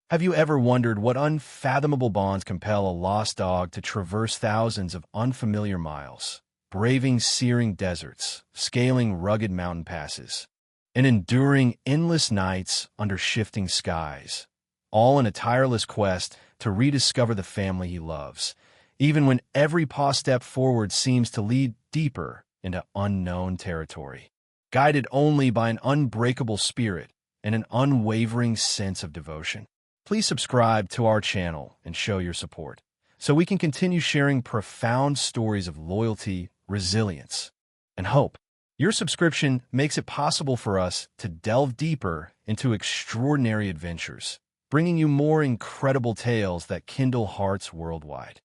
Have you ever wondered what unfathomable bonds compel a lost dog to traverse thousands of unfamiliar miles, braving searing deserts, scaling rugged mountain passes, and enduring endless nights under shifting skies, all in a tireless quest to rediscover the family he loves, even when every paw step forward seems to lead deeper into unknown territory? Guided only by an unbreakable spirit and an unwavering sense of devotion. Please subscribe to our channel and show your support so we can continue sharing profound stories of loyalty, resilience, and hope. Your subscription makes it possible for us to delve deeper into extraordinary adventures, bringing you more incredible tales that kindle hearts worldwide.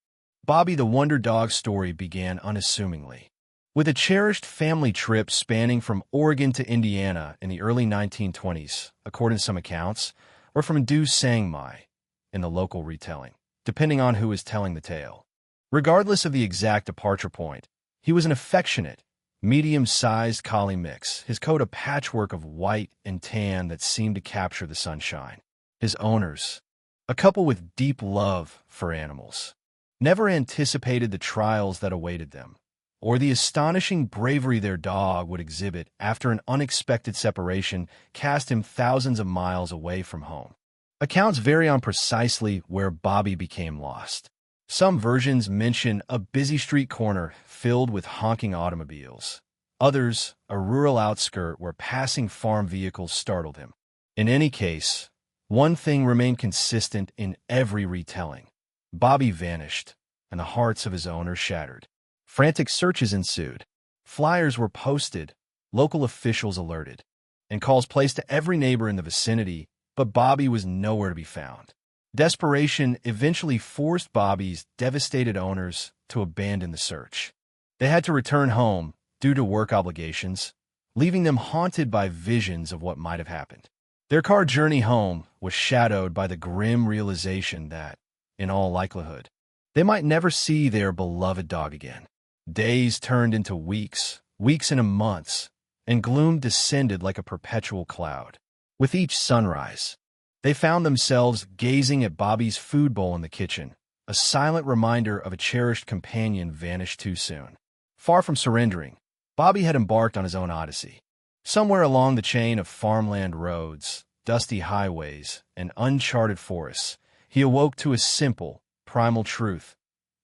Bobbie the Wonder Dog story began unassumingly, with a cherished family trip spanning from Oregon to Indiana in the early 1920s, according to some accounts, or from Du Sang Mai in the local retelling, depending on who is telling the tale. Regardless of the exact departure point, he was an affectionate, medium-sized collie mix, his coat a patchwork of white and tan that seemed to capture the sunshine. His owners, a couple with deep love for animals, never anticipated the trials that awaited them, or the astonishing bravery their dog would exhibit after an unexpected separation cast him thousands of miles away from home. Accounts vary on precisely where Bobbie became lost. Some versions mention a busy street corner filled with honking automobiles. Others, a rural outskirt where passing farm vehicles startled him. In any case, one thing remained consistent in every retelling. Bobbie vanished, and the hearts of his owners shattered. Frantic searches ensued. Flyers were posted, local officials alerted, and calls placed to every neighbor in the vicinity, but Bobbie was nowhere to be found. Desperation eventually forced Bobbie's devastated owners to abandon the search. They had to return home due to work obligations, leaving them haunted by visions of what might have happened. Their car journey home was shadowed by the grim realization that, in all likelihood, they might never see their beloved dog again. Days turned into weeks, weeks into months, and gloom descended like a perpetual cloud. With each sunrise, they found themselves gazing at Bobbie's food bowl in the kitchen, a silent reminder of a cherished companion vanished too soon. Far from surrendering, Bobbie had embarked on his own odyssey. Somewhere along the chain of farmland roads, dusty highways, and uncharted forests, he awoke to a simple, primal truth.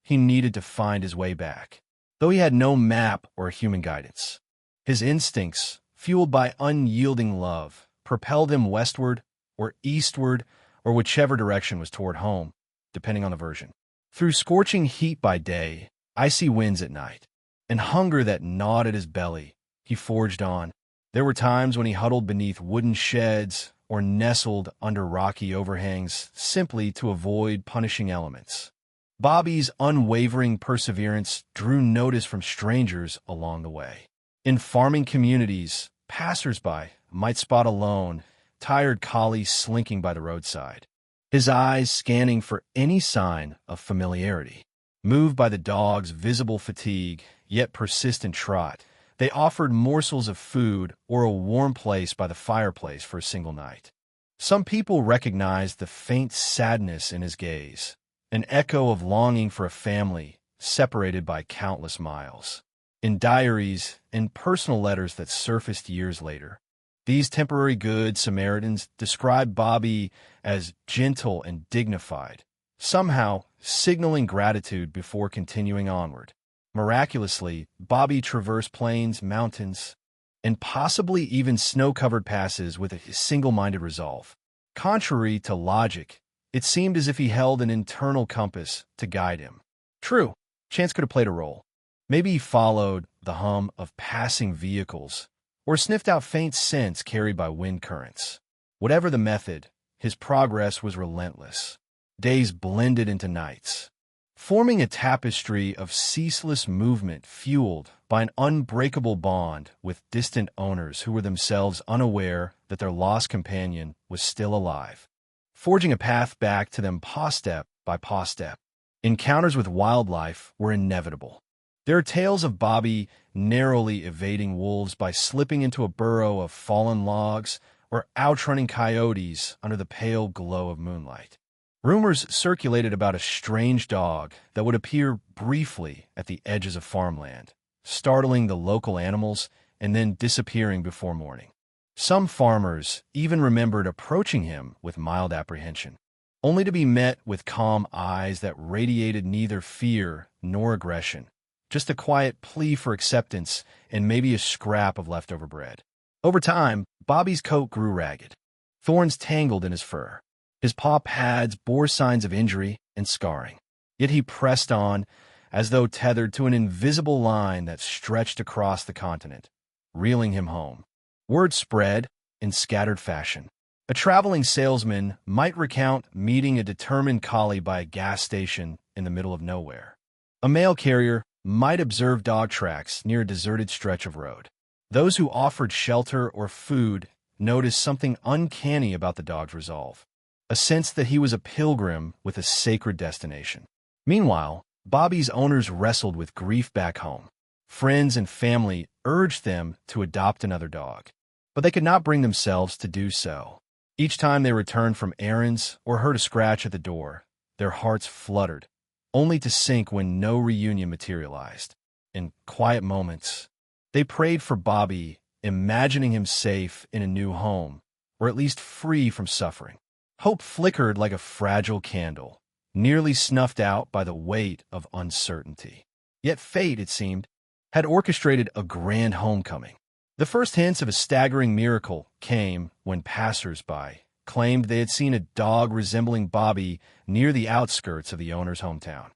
He needed to find his way back. Though he had no map or human guidance, his instincts, fueled by unyielding love, propelled him westward or eastward or whichever direction was toward home, depending on the version. Through scorching heat by day, icy winds at night, and hunger that gnawed at his belly, he forged on. There were times when he huddled beneath wooden sheds or nestled under rocky overhangs simply to avoid punishing elements. Bobbie's unwavering perseverance drew notice from strangers along the way. In farming communities, passers-by might spot a lone, tired collie slinking by the roadside, his eyes scanning for any sign of familiarity. Moved by the dog's visible fatigue, yet persistent trot, they offered morsels of food or a warm place by the fireplace for a single night. Some people recognized the faint sadness in his gaze, an echo of longing for a family separated by countless miles. In diaries and personal letters that surfaced years later, these temporary good Samaritans described Bobbie as gentle and dignified, somehow signaling gratitude before continuing onward. Miraculously, Bobbie traversed plains, mountains, and possibly even snow-covered passes with a single-minded resolve. Contrary to logic, it seemed as if he held an internal compass to guide him. True, chance could have played a role. Maybe he followed the hum of passing vehicles or sniffed out faint scents carried by wind currents. Whatever the method, his progress was relentless. Days blended into nights, forming a tapestry of ceaseless movement fueled by an unbreakable bond with distant owners who were themselves unaware that their lost companion was still alive, forging a path back to them paw step by paw step. Encounters with wildlife were inevitable. There are tales of Bobbie narrowly evading wolves by slipping into a burrow of fallen logs or outrunning coyotes under the pale glow of moonlight. Rumors circulated about a strange dog that would appear briefly at the edges of farmland, startling the local animals and then disappearing before morning. Some farmers even remembered approaching him with mild apprehension, only to be met with calm eyes that radiated neither fear nor aggression, just a quiet plea for acceptance and maybe a scrap of leftover bread. Over time, Bobbie's coat grew ragged. Thorns tangled in his fur. His paw pads bore signs of injury and scarring. Yet he pressed on, as though tethered to an invisible line that stretched across the continent, reeling him home. Word spread in scattered fashion. A traveling salesman might recount meeting a determined collie by a gas station in the middle of nowhere. A mail carrier might observe dog tracks near a deserted stretch of road. Those who offered shelter or food noticed something uncanny about the dog's resolve, a sense that he was a pilgrim with a sacred destination. Meanwhile, Bobbie's owners wrestled with grief back home. Friends and family urged them to adopt another dog, but they could not bring themselves to do so. Each time they returned from errands or heard a scratch at the door, their hearts fluttered, only to sink when no reunion materialized. In quiet moments, they prayed for Bobbie, imagining him safe in a new home, or at least free from suffering. Hope flickered like a fragile candle, nearly snuffed out by the weight of uncertainty. Yet fate, it seemed, had orchestrated a grand homecoming. The first hints of a staggering miracle came when passers-by claimed they had seen a dog resembling Bobbie near the outskirts of the owner's hometown.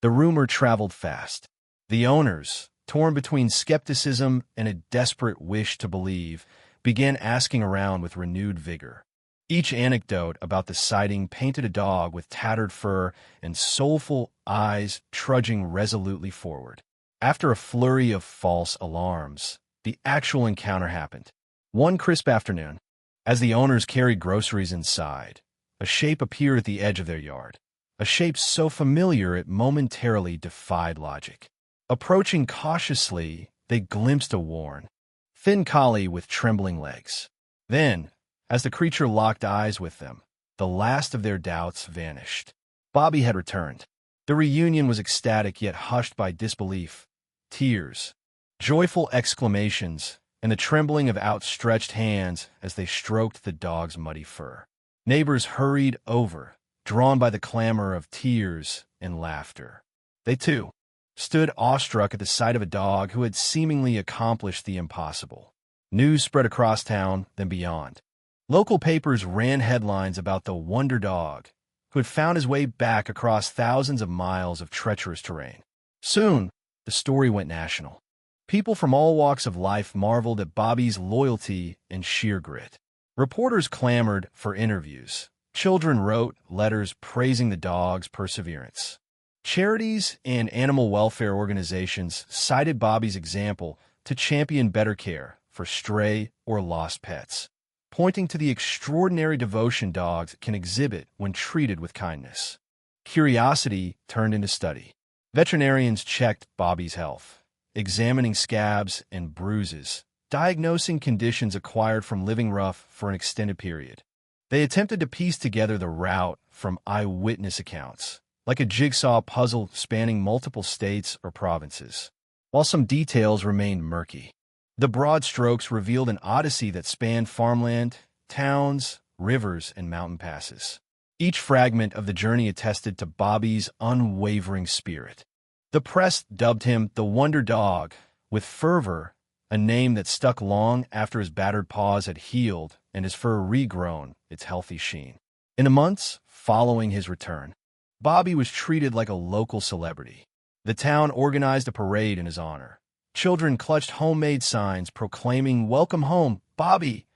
The rumor traveled fast. The owners, torn between skepticism and a desperate wish to believe, began asking around with renewed vigor. Each anecdote about the sighting painted a dog with tattered fur and soulful eyes trudging resolutely forward. After a flurry of false alarms, the actual encounter happened. One crisp afternoon, as the owners carried groceries inside, a shape appeared at the edge of their yard, a shape so familiar it momentarily defied logic. Approaching cautiously, they glimpsed a worn, thin collie with trembling legs. Then, as the creature locked eyes with them, the last of their doubts vanished. Bobbie had returned. The reunion was ecstatic yet hushed by disbelief, tears, joyful exclamations, and the trembling of outstretched hands as they stroked the dog's muddy fur. Neighbors hurried over, drawn by the clamor of tears and laughter. They, too, stood awestruck at the sight of a dog who had seemingly accomplished the impossible. News spread across town, then beyond. Local papers ran headlines about the wonder dog who had found his way back across thousands of miles of treacherous terrain. Soon, the story went national. People from all walks of life marveled at Bobbie's loyalty and sheer grit. Reporters clamored for interviews. Children wrote letters praising the dog's perseverance. Charities and animal welfare organizations cited Bobbie's example to champion better care for stray or lost pets, pointing to the extraordinary devotion dogs can exhibit when treated with kindness. Curiosity turned into study. Veterinarians checked Bobbie's health, examining scabs and bruises, diagnosing conditions acquired from living rough for an extended period. They attempted to piece together the route from eyewitness accounts, like a jigsaw puzzle spanning multiple states or provinces. While some details remained murky, the broad strokes revealed an odyssey that spanned farmland, towns, rivers, and mountain passes. Each fragment of the journey attested to Bobbie's unwavering spirit. The press dubbed him the Wonder Dog, with fervor, a name that stuck long after his battered paws had healed and his fur regrown its healthy sheen. In the months following his return, Bobbie was treated like a local celebrity. The town organized a parade in his honor. Children clutched homemade signs proclaiming, "Welcome home, Bobbie,"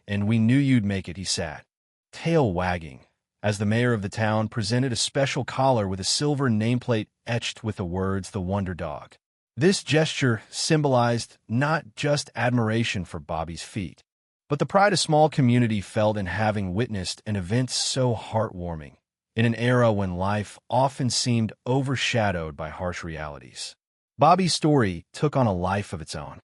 and "We knew you'd make it," he sat, tail wagging, as the mayor of the town presented a special collar with a silver nameplate etched with the words, "The Wonder Dog." This gesture symbolized not just admiration for Bobbie's feat, but the pride a small community felt in having witnessed an event so heartwarming in an era when life often seemed overshadowed by harsh realities. Bobbie's story took on a life of its own.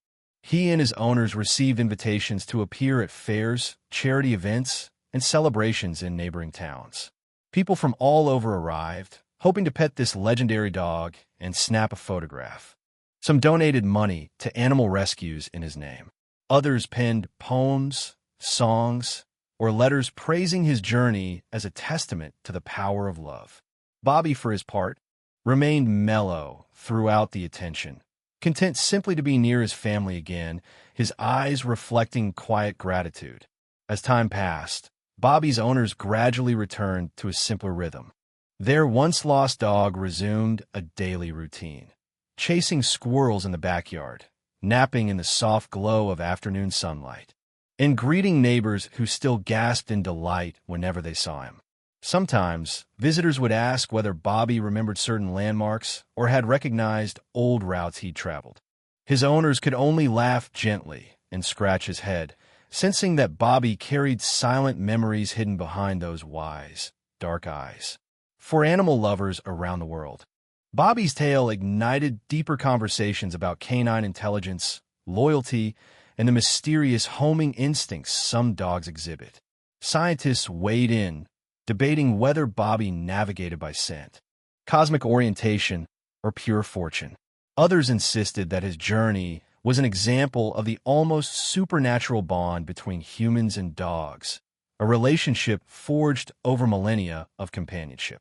He and his owners received invitations to appear at fairs, charity events, and celebrations in neighboring towns. People from all over arrived, hoping to pet this legendary dog and snap a photograph. Some donated money to animal rescues in his name. Others penned poems, songs, or letters praising his journey as a testament to the power of love. Bobbie, for his part, remained mellow throughout the attention, content simply to be near his family again, his eyes reflecting quiet gratitude. As time passed, Bobbie's owners gradually returned to a simpler rhythm. Their once-lost dog resumed a daily routine, chasing squirrels in the backyard, napping in the soft glow of afternoon sunlight, and greeting neighbors who still gasped in delight whenever they saw him. Sometimes, visitors would ask whether Bobbie remembered certain landmarks or had recognized old routes he'd traveled. His owners could only laugh gently and scratch his head, sensing that Bobbie carried silent memories hidden behind those wise, dark eyes. For animal lovers around the world, Bobbie's tale ignited deeper conversations about canine intelligence, loyalty, and the mysterious homing instincts some dogs exhibit. Scientists weighed in, debating whether Bobbie navigated by scent, cosmic orientation, or pure fortune. Others insisted that his journey was an example of the almost supernatural bond between humans and dogs, a relationship forged over millennia of companionship.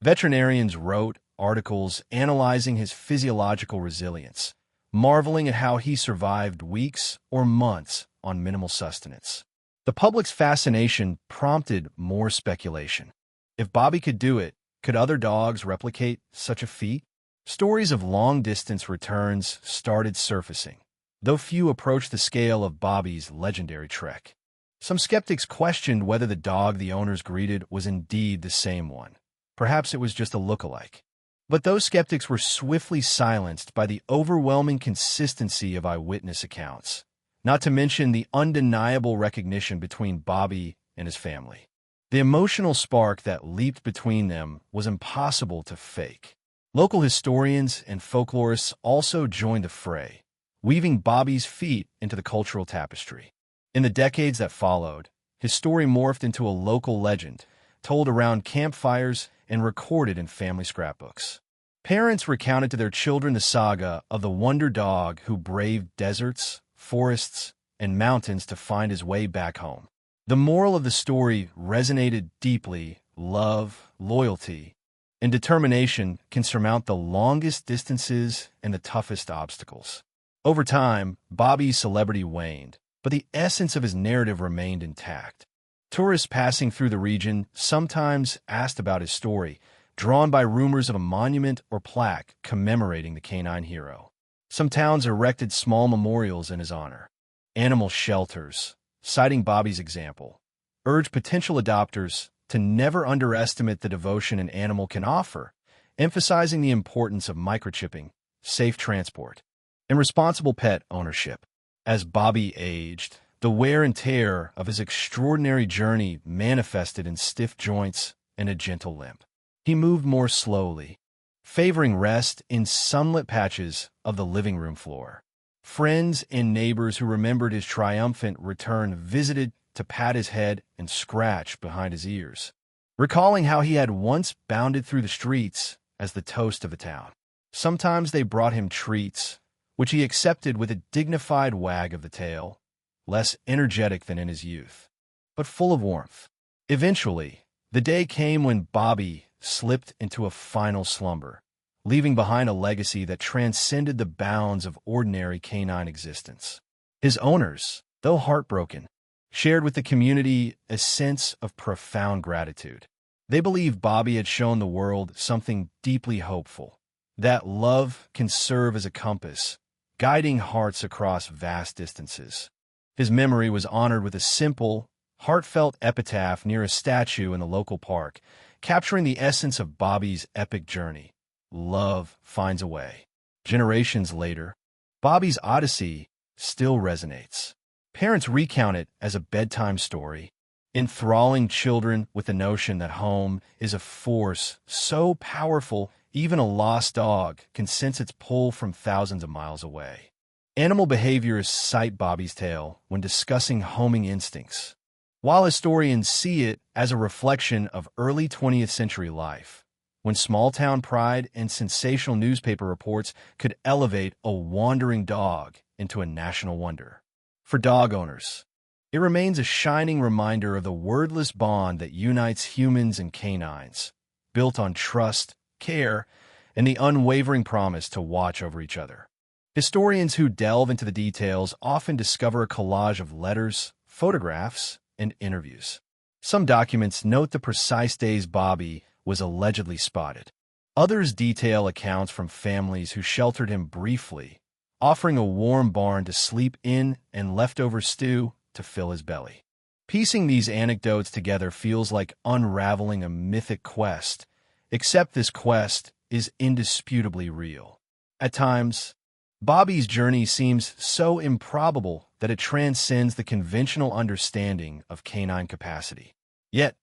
Veterinarians wrote articles analyzing his physiological resilience, marveling at how he survived weeks or months on minimal sustenance. The public's fascination prompted more speculation. If Bobbie could do it, could other dogs replicate such a feat? Stories of long-distance returns started surfacing, though few approached the scale of Bobbie's legendary trek. Some skeptics questioned whether the dog the owners greeted was indeed the same one. Perhaps it was just a look-alike. But those skeptics were swiftly silenced by the overwhelming consistency of eyewitness accounts, not to mention the undeniable recognition between Bobbie and his family. The emotional spark that leaped between them was impossible to fake. Local historians and folklorists also joined the fray, weaving Bobbie's feat into the cultural tapestry. In the decades that followed, his story morphed into a local legend, told around campfires and recorded in family scrapbooks. Parents recounted to their children the saga of the wonder dog who braved deserts, forests, and mountains to find his way back home. The moral of the story resonated deeply. Love, loyalty, and determination can surmount the longest distances and the toughest obstacles. Over time, Bobbie's celebrity waned, but the essence of his narrative remained intact. Tourists passing through the region sometimes asked about his story, drawn by rumors of a monument or plaque commemorating the canine hero. Some towns erected small memorials in his honor. Animal shelters, citing Bobbie's example, urged potential adopters to never underestimate the devotion an animal can offer, emphasizing the importance of microchipping, safe transport, and responsible pet ownership. As Bobbie aged, the wear and tear of his extraordinary journey manifested in stiff joints and a gentle limp. He moved more slowly, favoring rest in sunlit patches of the living room floor. Friends and neighbors who remembered his triumphant return visited to pat his head and scratch behind his ears, recalling how he had once bounded through the streets as the toast of the town. Sometimes they brought him treats, which he accepted with a dignified wag of the tail, less energetic than in his youth, but full of warmth. Eventually, the day came when Bobbie slipped into a final slumber, leaving behind a legacy that transcended the bounds of ordinary canine existence. His owners, though heartbroken, shared with the community a sense of profound gratitude. They believed Bobbie had shown the world something deeply hopeful, that love can serve as a compass, guiding hearts across vast distances. His memory was honored with a simple, heartfelt epitaph near a statue in the local park, capturing the essence of Bobbie's epic journey. Love finds a way. Generations later, Bobbie's odyssey still resonates. Parents recount it as a bedtime story, enthralling children with the notion that home is a force so powerful even a lost dog can sense its pull from thousands of miles away. Animal behaviorists cite Bobbie's tale when discussing homing instincts, while historians see it as a reflection of early 20th century life, when small-town pride and sensational newspaper reports could elevate a wandering dog into a national wonder. For dog owners, it remains a shining reminder of the wordless bond that unites humans and canines, built on trust, care, and the unwavering promise to watch over each other. Historians who delve into the details often discover a collage of letters, photographs, and interviews. Some documents note the precise days Bobbie was allegedly spotted. Others detail accounts from families who sheltered him briefly, offering a warm barn to sleep in and leftover stew to fill his belly. Piecing these anecdotes together feels like unraveling a mythic quest, except this quest is indisputably real. At times, Bobbie's journey seems so improbable that it transcends the conventional understanding of canine capacity. Yet,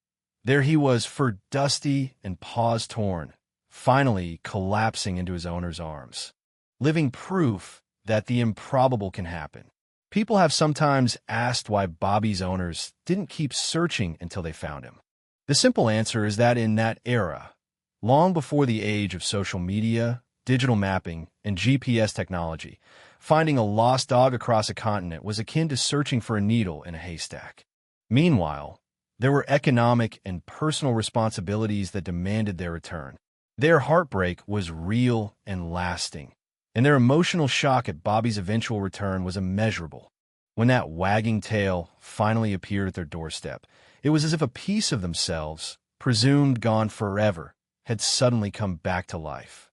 there he was fur dusty and paws torn, finally collapsing into his owner's arms, living proof that the improbable can happen. People have sometimes asked why Bobbie's owners didn't keep searching until they found him. The simple answer is that in that era, long before the age of social media, digital mapping, and GPS technology, finding a lost dog across a continent was akin to searching for a needle in a haystack. Meanwhile, there were economic and personal responsibilities that demanded their return. Their heartbreak was real and lasting, and their emotional shock at Bobbie's eventual return was immeasurable. When that wagging tail finally appeared at their doorstep, it was as if a piece of themselves, presumed gone forever, had suddenly come back to life.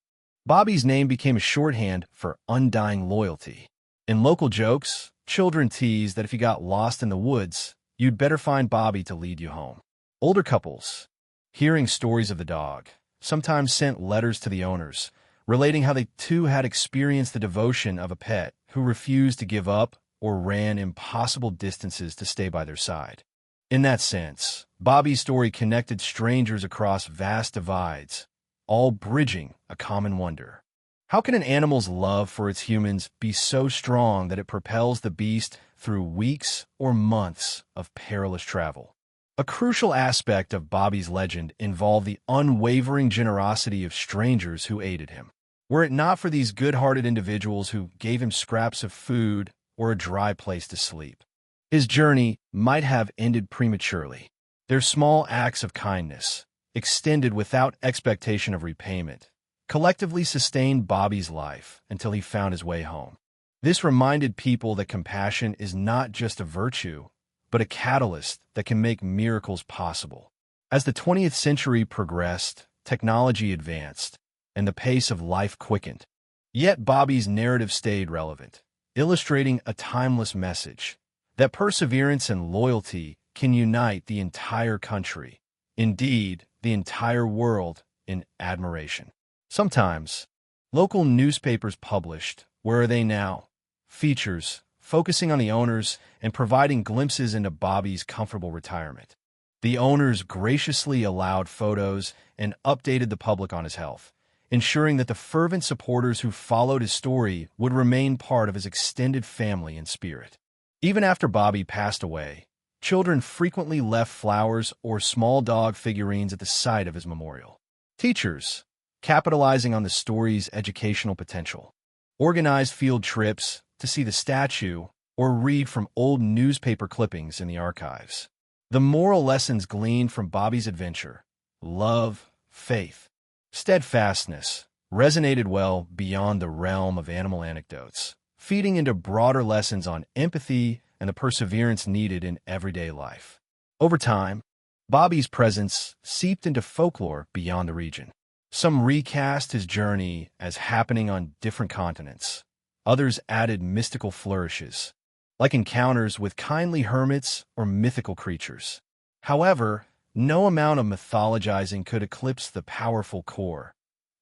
Bobbie's name became a shorthand for undying loyalty. In local jokes, children teased that if you got lost in the woods, you'd better find Bobbie to lead you home. Older couples, hearing stories of the dog, sometimes sent letters to the owners, relating how they too had experienced the devotion of a pet who refused to give up or ran impossible distances to stay by their side. In that sense, Bobbie's story connected strangers across vast divides, all bridging a common wonder. How can an animal's love for its humans be so strong that it propels the beast through weeks or months of perilous travel? A crucial aspect of Bobbie's legend involved the unwavering generosity of strangers who aided him. Were it not for these good-hearted individuals who gave him scraps of food or a dry place to sleep, his journey might have ended prematurely. Their small acts of kindness, extended without expectation of repayment, collectively sustained Bobbie's life until he found his way home. This reminded people that compassion is not just a virtue, but a catalyst that can make miracles possible. As the 20th century progressed, technology advanced, and the pace of life quickened. Yet Bobbie's narrative stayed relevant, illustrating a timeless message that perseverance and loyalty can unite the entire country, indeed, the entire world, in admiration. Sometimes, local newspapers published "Where Are They Now?" features focusing on the owners and providing glimpses into Bobbie's comfortable retirement. The owners graciously allowed photos and updated the public on his health, ensuring that the fervent supporters who followed his story would remain part of his extended family and spirit. Even after Bobbie passed away, children frequently left flowers or small dog figurines at the site of his memorial. Teachers, capitalizing on the story's educational potential, organized field trips to see the statue or read from old newspaper clippings in the archives. The moral lessons gleaned from Bobbie's adventure, love, faith, steadfastness, resonated well beyond the realm of animal anecdotes, feeding into broader lessons on empathy and the perseverance needed in everyday life. Over time, Bobbie's presence seeped into folklore beyond the region. Some recast his journey as happening on different continents. Others added mystical flourishes, like encounters with kindly hermits or mythical creatures. However, no amount of mythologizing could eclipse the powerful core.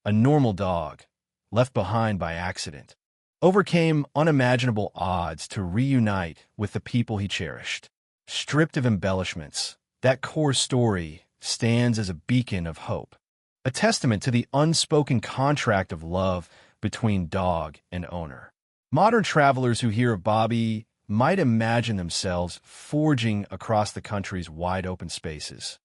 A normal dog, left behind by accident, overcame unimaginable odds to reunite with the people he cherished. Stripped of embellishments, that core story stands as a beacon of hope, a testament to the unspoken contract of love between dog and owner. Modern travelers who hear of Bobbie might imagine themselves forging across the country's wide-open spaces,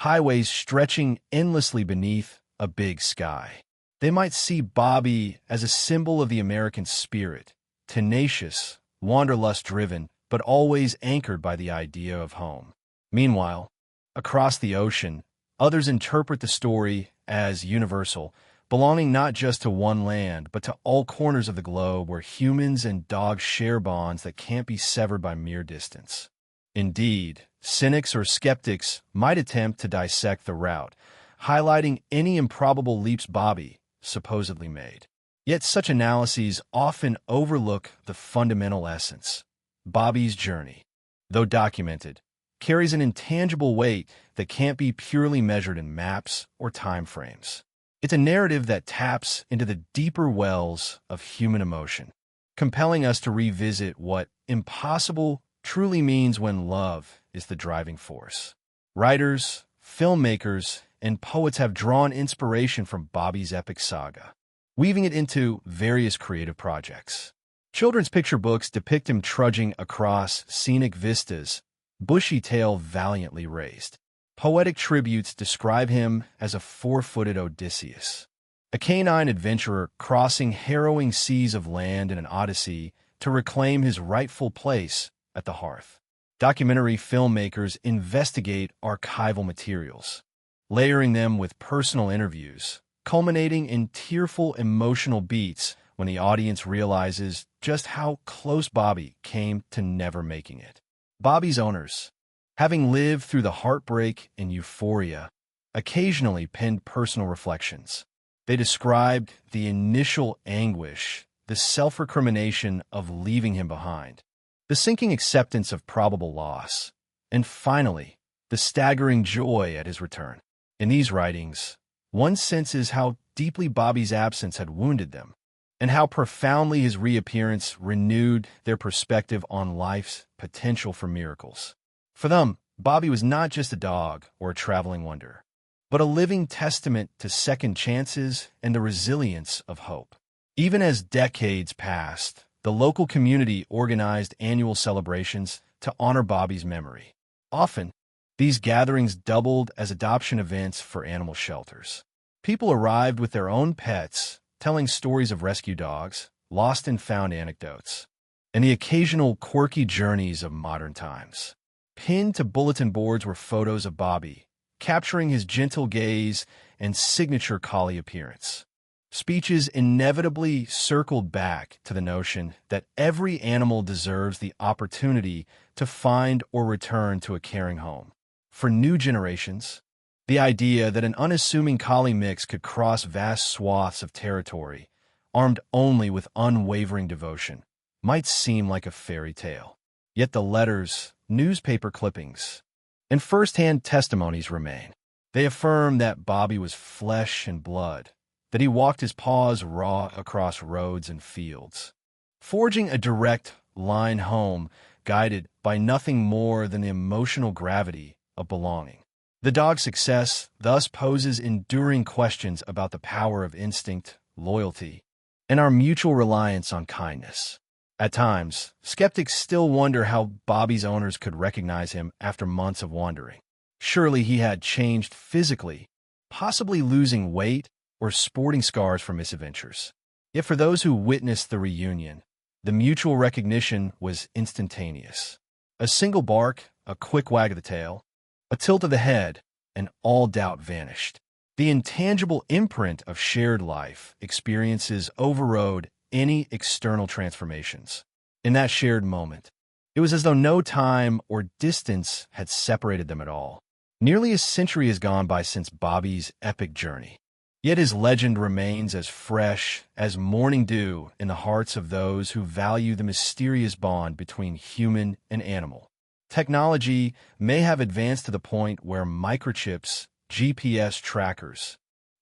highways stretching endlessly beneath a big sky. They might see Bobbie as a symbol of the American spirit, tenacious, wanderlust-driven, but always anchored by the idea of home. Meanwhile, across the ocean, others interpret the story as universal, belonging not just to one land, but to all corners of the globe where humans and dogs share bonds that can't be severed by mere distance. Indeed, cynics or skeptics might attempt to dissect the route, highlighting any improbable leaps Bobbie supposedly made. Yet such analyses often overlook the fundamental essence. Bobbie's journey, though documented, carries an intangible weight that can't be purely measured in maps or time frames. It's a narrative that taps into the deeper wells of human emotion, compelling us to revisit what impossible truly means when love is the driving force. Writers, filmmakers, and poets have drawn inspiration from Bobbie's epic saga, weaving it into various creative projects. Children's picture books depict him trudging across scenic vistas, bushy tail valiantly raised. Poetic tributes describe him as a four-footed Odysseus, a canine adventurer crossing harrowing seas of land in an odyssey to reclaim his rightful place at the hearth. Documentary filmmakers investigate archival materials, layering them with personal interviews, culminating in tearful emotional beats when the audience realizes just how close Bobbie came to never making it. Bobbie's owners, having lived through the heartbreak and euphoria, occasionally penned personal reflections. They described the initial anguish, the self-recrimination of leaving him behind, the sinking acceptance of probable loss, and finally, the staggering joy at his return. In these writings, one senses how deeply Bobbie's absence had wounded them, and how profoundly his reappearance renewed their perspective on life's potential for miracles. For them, Bobbie was not just a dog or a traveling wonder, but a living testament to second chances and the resilience of hope. Even as decades passed, the local community organized annual celebrations to honor Bobbie's memory. Often, these gatherings doubled as adoption events for animal shelters. People arrived with their own pets, telling stories of rescue dogs, lost and found anecdotes, and the occasional quirky journeys of modern times. Pinned to bulletin boards were photos of Bobbie, capturing his gentle gaze and signature collie appearance. Speeches inevitably circled back to the notion that every animal deserves the opportunity to find or return to a caring home. For new generations, the idea that an unassuming collie mix could cross vast swaths of territory, armed only with unwavering devotion, might seem like a fairy tale. Yet the letters, newspaper clippings, and first-hand testimonies remain. They affirm that Bobbie was flesh and blood, that he walked his paws raw across roads and fields, forging a direct line home guided by nothing more than the emotional gravity of belonging. The dog's success thus poses enduring questions about the power of instinct, loyalty, and our mutual reliance on kindness. At times, skeptics still wonder how Bobbie's owners could recognize him after months of wandering. Surely he had changed physically, possibly losing weight or sporting scars from misadventures. Yet for those who witnessed the reunion, the mutual recognition was instantaneous. A single bark, a quick wag of the tail, a tilt of the head, and all doubt vanished. The intangible imprint of shared life experiences overrode any external transformations. In that shared moment, it was as though no time or distance had separated them at all. Nearly a century has gone by since Bobbie's epic journey. Yet his legend remains as fresh as morning dew in the hearts of those who value the mysterious bond between human and animal. Technology may have advanced to the point where microchips, GPS trackers,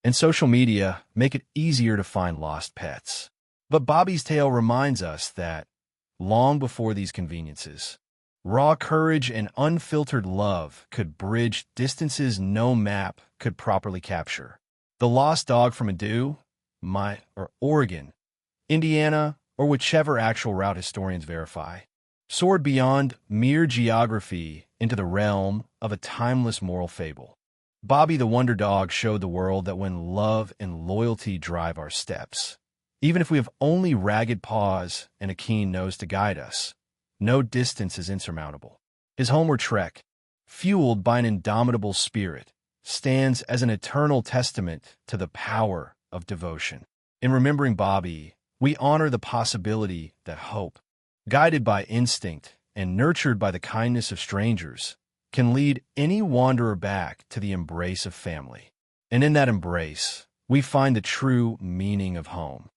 and social media make it easier to find lost pets. But Bobbie's tale reminds us that, long before these conveniences, raw courage and unfiltered love could bridge distances no map could properly capture. The lost dog from Oregon, Indiana, or whichever actual route historians verify, soared beyond mere geography into the realm of a timeless moral fable. Bobbie the Wonder Dog showed the world that when love and loyalty drive our steps, even if we have only ragged paws and a keen nose to guide us, no distance is insurmountable. His homeward trek, fueled by an indomitable spirit, stands as an eternal testament to the power of devotion. In remembering Bobbie, we honor the possibility that hope, guided by instinct and nurtured by the kindness of strangers, can lead any wanderer back to the embrace of family. And in that embrace, we find the true meaning of home.